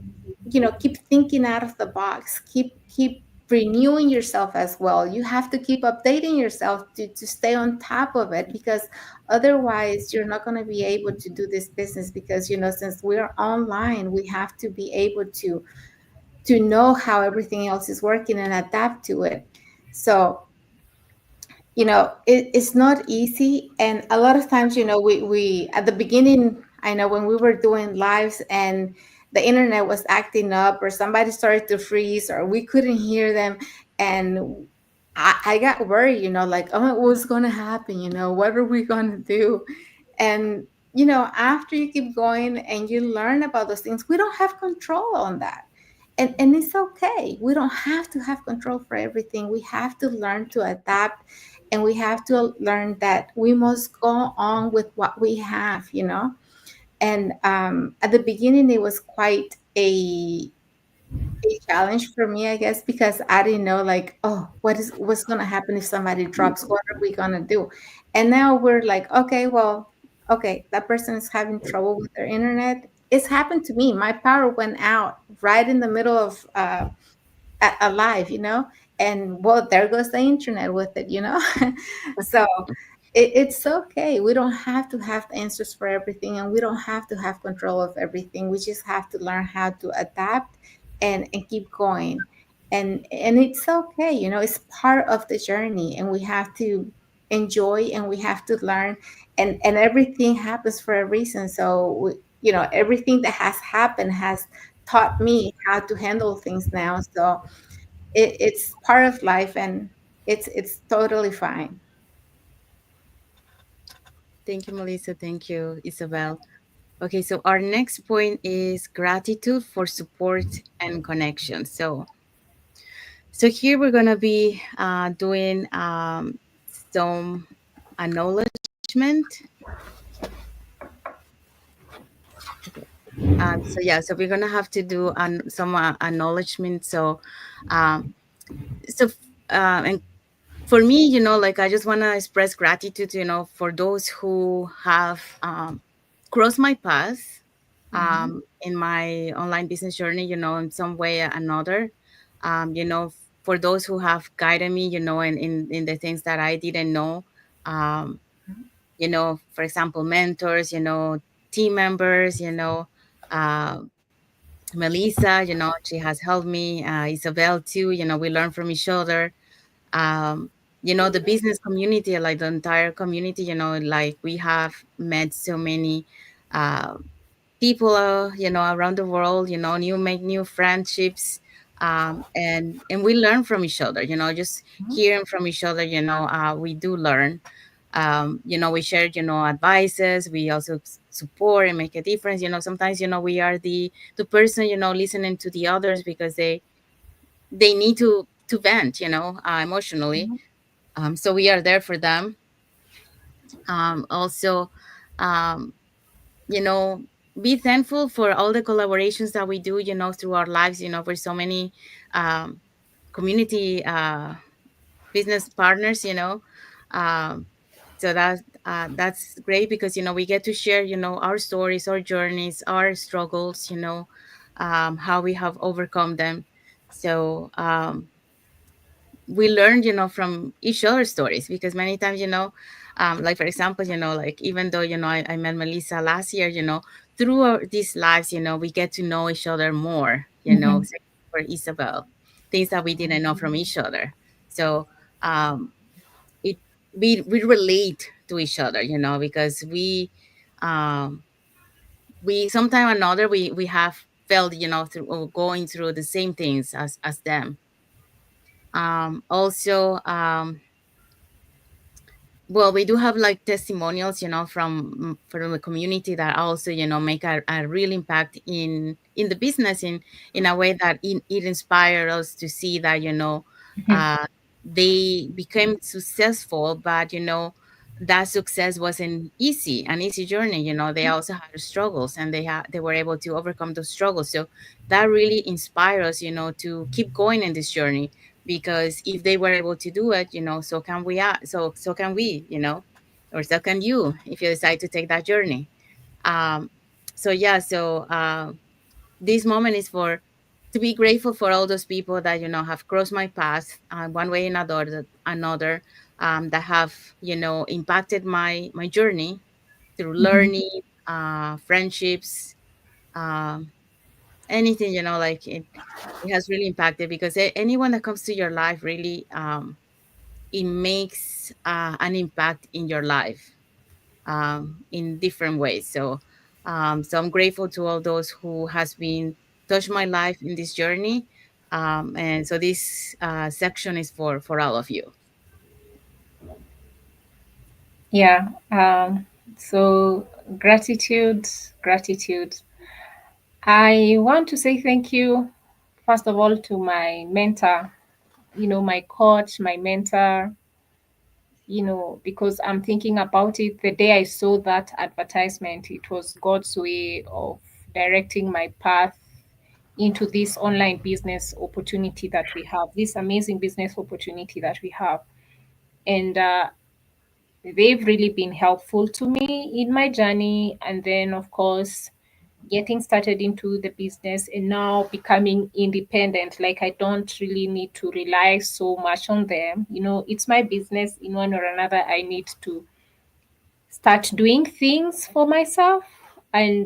keep thinking out of the box, keep renewing yourself as well. You have to keep updating yourself to stay on top of it, because otherwise you're not going to be able to do this business, because since we're online, we have to be able to know how everything else is working and adapt to it. So it's not easy. And a lot of times, we at the beginning, I know when we were doing lives and the internet was acting up, or somebody started to freeze, or we couldn't hear them. And I got worried, like, oh, what's going to happen? What are we going to do? And after you keep going and you learn about those things, we don't have control on that. And it's okay. We don't have to have control for everything. We have to learn to adapt, and we have to learn that we must go on with what we have. And at the beginning, it was quite a challenge for me, I guess, because I didn't know, like, oh, what's gonna happen if somebody drops? What are we gonna do? And now we're like, okay, well, okay, that person is having trouble with their internet. It's happened to me. My power went out right in the middle of a live. And well, there goes the internet with it. So it's okay. We don't have to have the answers for everything, and we don't have to have control of everything. We just have to learn how to adapt and keep going. And it's okay. It's part of the journey, and we have to enjoy, and we have to learn. And everything happens for a reason. So everything that has happened has taught me how to handle things now. So it's part of life, and it's totally fine. thank you, Melissa. Thank you, Isabel. Okay, so our next point is gratitude for support and connection. So here we're gonna be doing some acknowledgement. Okay. So yeah, so we're gonna have to do some acknowledgement. Um, so and for me, like I just wanna express gratitude, for those who have crossed my path Mhm. in my online business journey, in some way or another. You know, for those who have guided me, you know, in the things that I didn't know. Um, you know, for example, mentors, you know, team members, you know, uh, Melissa, you know, she has helped me, Isabel too, you know, we learn from each other. Um, you know, the business community, like the entire community, you know, like we have met so many uh, people, you know, around the world, you know, make new friendships. And we learn from each other, you know, just hearing from each other, you know, we do learn. You know, we share, you know, advices, we also support and make a difference. You know, sometimes, you know, we are the person, you know, listening to the others because they need to vent, you know, emotionally. So we are there for them. Also, um, you know, be thankful for all the collaborations that we do, you know, through our lives, you know, for so many um, community business partners, you know. um, so that's great because, you know, we get to share, you know, our stories, our journeys, our struggles, you know, how we have overcome them. So we learn, you know, from each other's stories, because many times, you know, like for example, you know, like even though, you know, I met Melissa last year, you know, through these lives, you know, we get to know each other more, you know. Mhm. Same for Isabel, things that we didn't know from each other. So um it we relate to each other, you know, because um we sometime or another we have felt, you know, through or going through the same things as them. Also, well, we do have like testimonials, you know, from the community that also, you know, make a real impact in the business, in a way that it inspired us to see that, you know, uh, they became successful, but, you know, that success wasn't easy, an easy journey. You know, they also had struggles, and they were able to overcome those struggles. So that really inspires us, you know, to keep going in this journey, because if they were able to do it, you know, so can we, so can we, you know, or so can you if you decide to take that journey. um so yeah, so this moment is for to be grateful for all those people that, you know, have crossed my path, one way or another, that have, you know, impacted my journey through Mhm. learning, friendships, um anything, you know, like it has really impacted, because anyone that comes to your life really, it makes an impact in your life, in different ways. So so I'm grateful to all those who has been touched my life in this journey. And so this section is for all of you. Yeah. So gratitude, gratitude. I want to say thank you, first of all, to my mentor, my coach, my mentor, because I'm thinking about it. The day I saw that advertisement, it was God's way of directing my path into this online business opportunity that we have, this amazing business opportunity that we have. And they've really been helpful to me in my journey. And then, of course, getting started into the business and now becoming independent. Like, I don't really need to rely so much on them. It's my business. In one or another, I need to start doing things for myself. And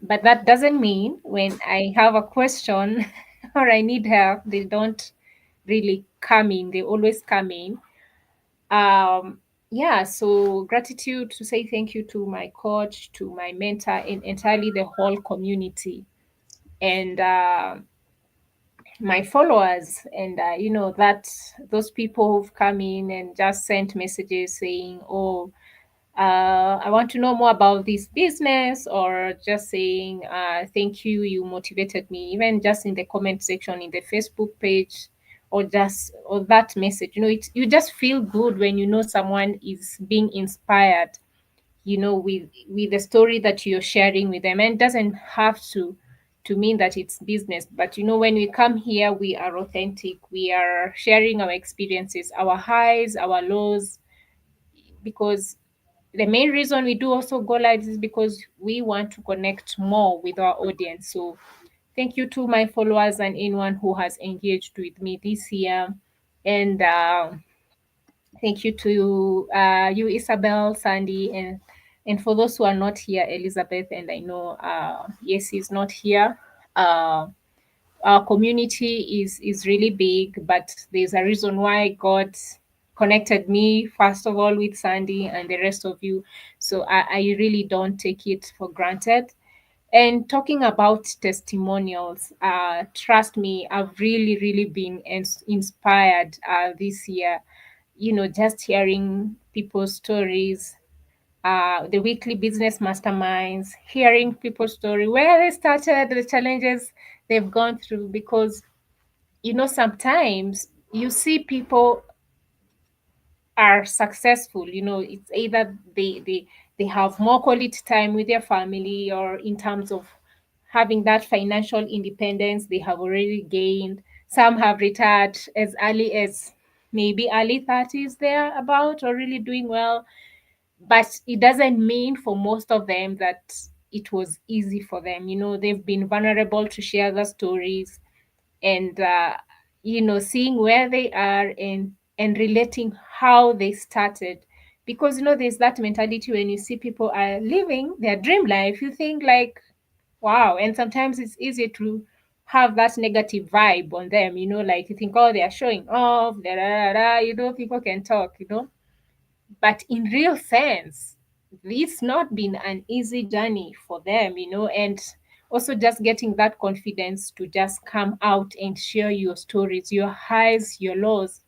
but that doesn't mean when I have a question or I need help, they don't really come in. They always come in. um yeah, so gratitude, to say thank you to my coach, to my mentor, and entirely the whole community, and my followers, and that those people who've come in and just sent messages saying, oh, I want to know more about this business, or just saying, thank you, you motivated me, even just in the comment section in the Facebook page, or that message. You just feel good when you know someone is being inspired, with the story that you're sharing with them. And it doesn't have to mean that it's business, but when we come here, we are authentic. We are sharing our experiences, our highs, our lows, because the main reason we do also go live is because we want to connect more with our audience. So Thank you to my followers and anyone who has engaged with me this year. And thank you to you, Isabel, Sandy, and for those who are not here, Elizabeth, and I know yes, is not here. Uh, our community is really big, but there's a reason why God connected me first of all with Sandy and the rest of you. So I really don't take it for granted. And talking about testimonials, trust me, I've really been inspired this year. You know, just hearing people's stories, the weekly business masterminds, hearing people's story, where they started, the challenges they've gone through. Because, you know, sometimes you see people are successful, you know, it's either they have more quality time with their family, or in terms of having that financial independence they have already gained. Some have retired as early as maybe early 30s, they're about, or really doing well. But it doesn't mean for most of them that it was easy for them. You know, they've been vulnerable to share their stories, and you know, seeing where they are, and relating how they started. Because, you know, there's that mentality when you see people are living their dream life, you think like, wow. And sometimes it's easy to have that negative vibe on them, you know, like you think, oh, they are showing off, da, da, da, da, you know, people can talk, you know. But in real sense, it's not been an easy journey for them, you know. And also just getting that confidence to just come out and share your stories, your highs, your lows,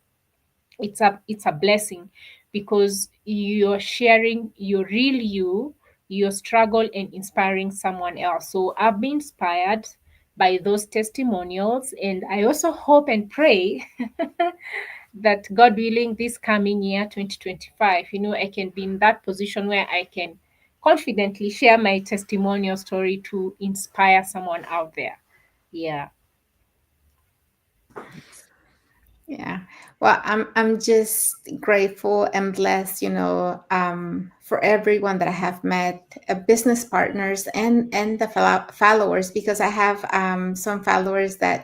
it's a blessing, because you're sharing your real you, your struggle, and inspiring someone else. So I've been inspired by those testimonials, and I also hope and pray that God willing, this coming year 2025, you know, I can be in that position where I can confidently share my testimonial story to inspire someone out there. Yeah. Yeah. Well, I'm just grateful and blessed, for everyone that I have met, business partners and the followers, because I have some followers that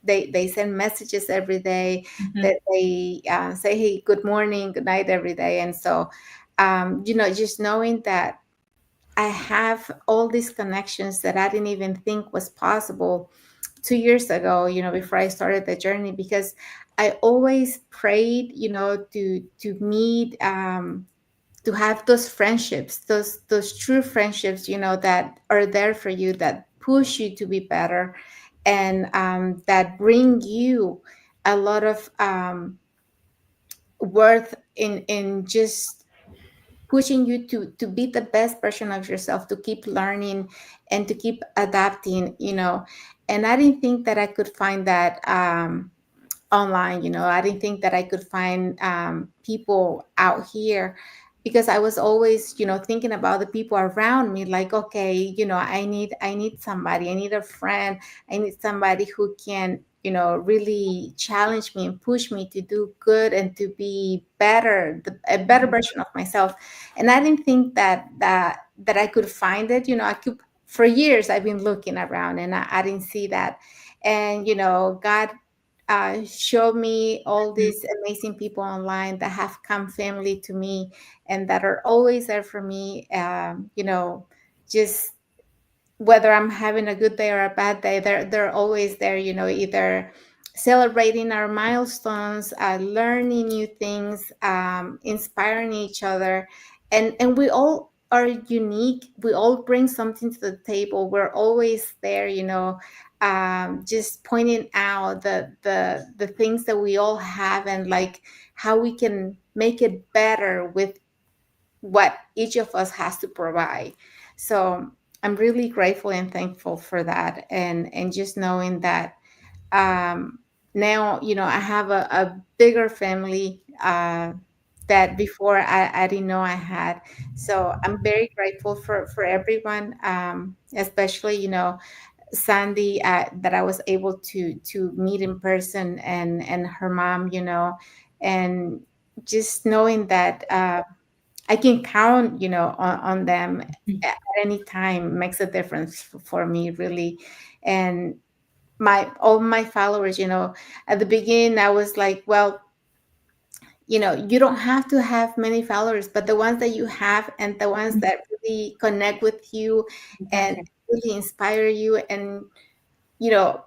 they send messages every day, Mhm. that they say, hey, good morning, good night every day, and so just knowing that I have all these connections that I didn't even think was possible 2 years ago, before I started the journey, because I always prayed, to meet, to have those friendships, those true friendships, that are there for you, that push you to be better, and that bring you a lot of worth in just pushing you to be the best version of yourself, to keep learning and to keep adapting. And I didn't think that I could find that online. I didn't think that I could find people out here, because I was always thinking about the people around me, like, okay, I need somebody, I need a friend, I need somebody who can really challenge me and push me to do good and to be better, a better version of myself. And I didn't think that I could find it. I could, for years I've been looking around, and I didn't see that. And God showed me all these amazing people online that have come family to me, and that are always there for me. Just whether I'm having a good day or a bad day, they're always there. Either celebrating our milestones, learning new things, inspiring each other, and we all are unique. We all bring something to the table. We're always there. Just pointing out the things that we all have, and like how we can make it better with what each of us has to provide. So I'm really grateful and thankful for that, and just knowing that now I have a bigger family that before I didn't know I had. So I'm very grateful for everyone, especially Sandy, that I was able to meet in person, and her mom, and just knowing that I can count, on them at any time makes a difference for me, really. And my all my followers, at the beginning I was like, well, you don't have to have many followers, but the ones that you have and the ones that really connect with you and Exactly. really inspire you. And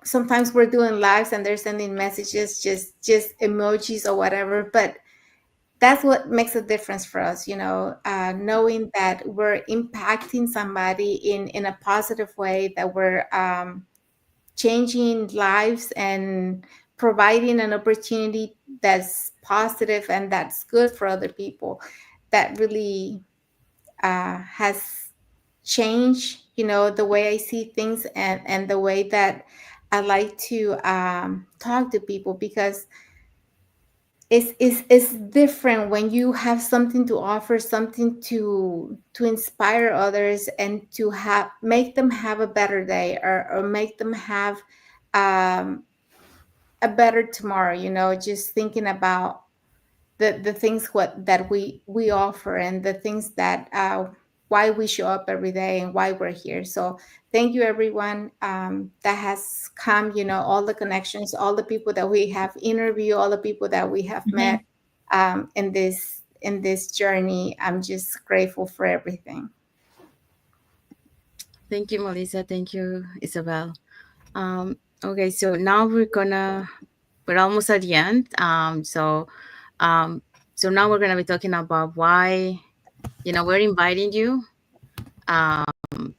sometimes we're doing lives and they're sending messages, just emojis or whatever, but that's what makes a difference for us, knowing that we're impacting somebody in a positive way, that we're changing lives and providing an opportunity that's positive and that's good for other people. That really has changed, the way I see things, and the way that I like to talk to people, because it's different when you have something to offer, something to inspire others, and to have make them have a better day, or make them have um, a better tomorrow. Just thinking about the things what that we offer, and the things that why we show up every day and why we're here. So thank you, everyone that has come, all the connections, all the people that we have interviewed, all the people that we have met Mhm. in this journey. I'm just grateful for everything. Thank you, Melissa. Thank you, Isabel. Okay, so now we're almost at the end. Um, so now we're gonna be talking about why, we're inviting you um,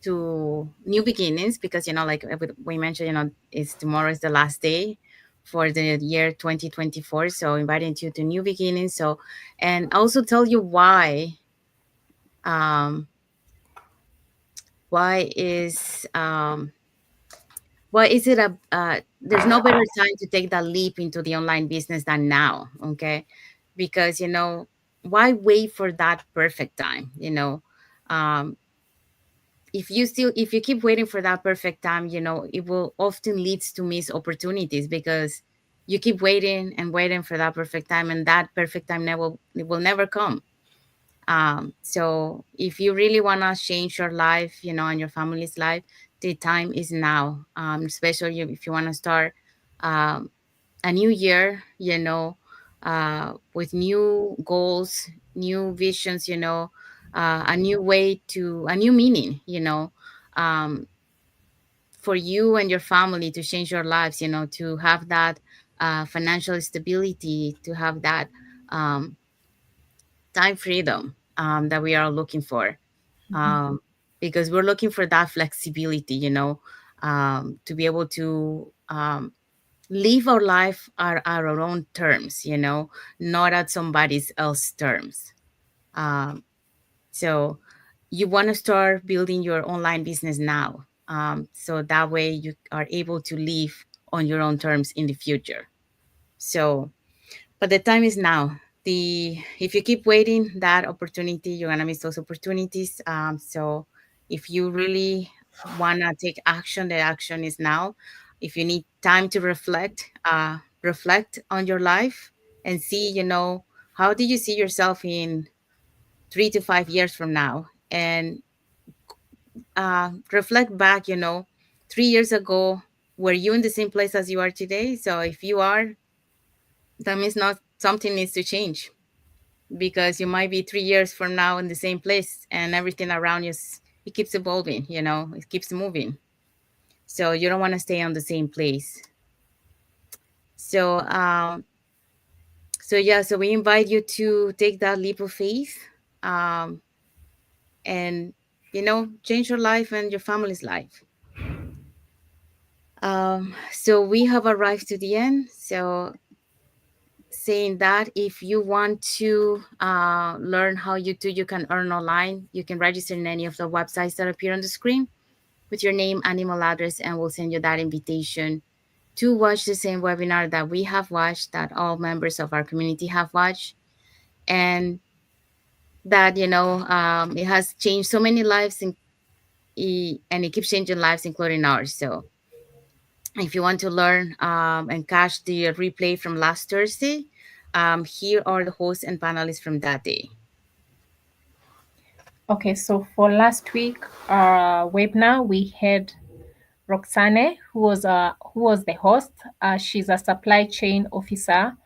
to new beginnings, because, like we mentioned, it's tomorrow is the last day for the year 2024. So inviting you to new beginnings. So, and also tell you um, why is um, Well, is it there's no better time to take that leap into the online business than now, okay? Because, why wait for that perfect time, Um, if you keep waiting for that perfect time, it will often leads to missed opportunities, because you keep waiting and waiting for that perfect time, and that perfect time never it will never come. So if you really want to change your life, and your family's life, the time is now. Especially if you want to start um, a new year, with new goals, new visions, a new way to a new meaning, um, for you and your family to change your lives, to have that financial stability, to have that um, time freedom that we are looking for, um, because we're looking for that flexibility, to be able to live our life at our own terms, not at somebody else's terms. Um, so you want to start building your online business now, so that way you are able to live on your own terms in the future. So but the time is now. The If you keep waiting that opportunity, you're gonna miss those opportunities. So if you really wanna take action, the action is now. If you need time to reflect on your life and see, how do you see yourself in 3 to 5 years from now, and reflect back. 3 years ago, were you in the same place as you are today? So if you are, that means not something needs to change, because you might be 3 years from now in the same place, and everything around you it keeps evolving, it keeps moving. So you don't want to stay on the same place. So yeah, so we invite you to take that leap of faith, um, and change your life and your family's life. So we have arrived to the end. So saying that, if you want to learn how you can earn online, you can register in any of the websites that appear on the screen with your name and email address, and we'll send you that invitation to watch the same webinar that we have watched, that all members of our community have watched, and that it has changed so many lives, and it keeps changing lives, including ours. So if you want to learn and catch the replay from last Thursday, here are the hosts and panelists from that day. Okay, so for last week webinar, we had Roxane, who was the host. She's a supply chain officer.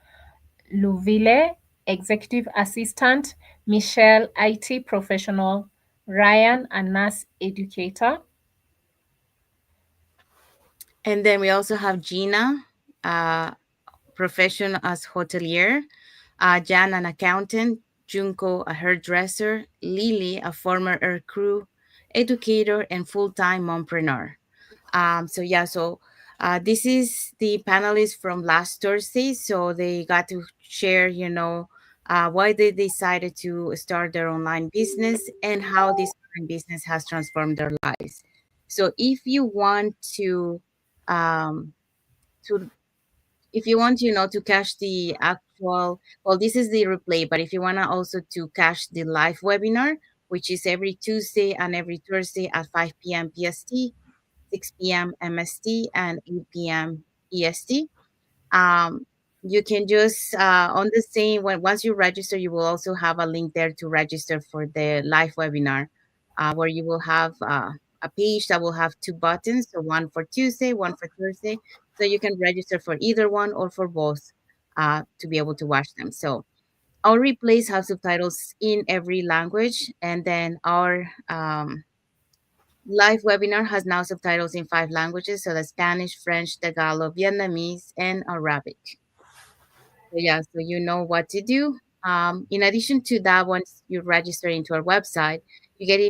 Luvile, executive assistant. Michelle, IT professional. Ryan, a nurse educator. And then we also have Gina, uh, profession as hotelier, Jan, an accountant, Junko, a hairdresser, Lily, a former air crew, educator, and full-time mompreneur. So yeah, this is the panelists from last Thursday. So they got to share, why they decided to start their online business and how this online business has transformed their lives. So um, to if you want, to catch the actual, well, this is the replay, but if you want to also to catch the live webinar, which is every Tuesday and every Thursday at 5 p.m. PST, 6 p.m. MST, and 8 p.m. EST. Um, you can just on the same when once you register, you will also have a link there to register for the live webinar, where you will have a page that will have two buttons, so one for Tuesday, one for Thursday, so you can register for either one or for both to be able to watch them. So our replays have subtitles in every language, and then our live webinar has now subtitles in 5 languages, so the Spanish, French, Tagalog, Vietnamese, and Arabic. So yeah, so you know what to do. In addition to that, once you register into our website, you get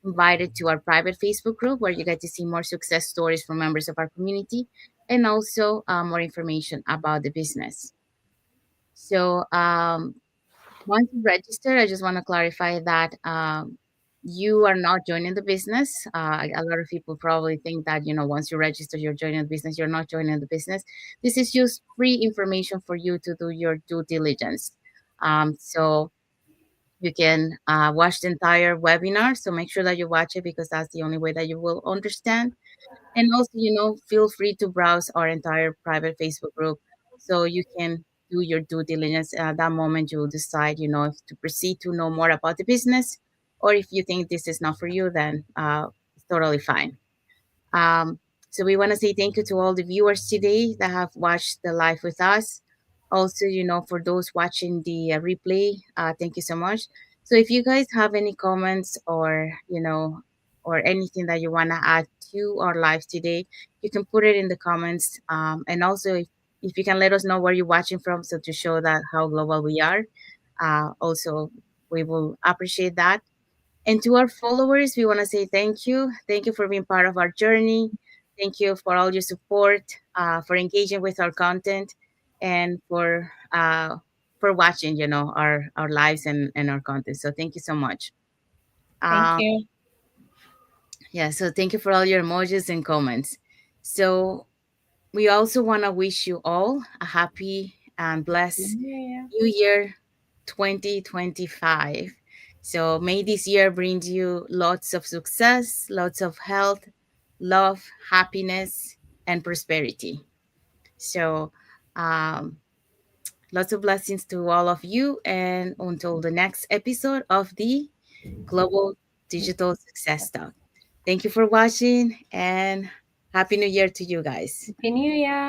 invited to our private Facebook group where you get to see more success stories from members of our community and also more information about the business. So once you register, I just want to clarify that you are not joining the business. A lot of people probably think that, once you register, you're joining the business. You're not joining the business. This is just free information for you to do your due diligence. So you can watch the entire webinar. So make sure that you watch it because that's the only way that you will understand. And also, feel free to browse our entire private Facebook group so you can do your due diligence. At that moment, you will decide, if to proceed to know more about the business, or if you think this is not for you, then it's totally fine. Um, so we want to say thank you to all the viewers today that have watched the live with us. Also, for those watching the replay, thank you so much. So if you guys have any comments or anything that you want to add to our live today, you can put it in the comments. And also, if you can let us know where you're watching from, so to show that how global we are, also we will appreciate that. And to our followers, we want to say thank you. Thank you for being part of our journey. Thank you for all your support, for engaging with our content, and for watching, our lives and our content. So thank you so much. Thank Um, you. yeah, so thank you for all your emojis and comments. So we also want to wish you all a happy and blessed Yeah. New Year 2025. So may this year bring you lots of success, lots of health, love, happiness, and prosperity. So, um, lots of blessings to all of you, and until the next episode of the Global Digital Success Talk. Thank you for watching, and Happy New Year to you guys. Happy New Year.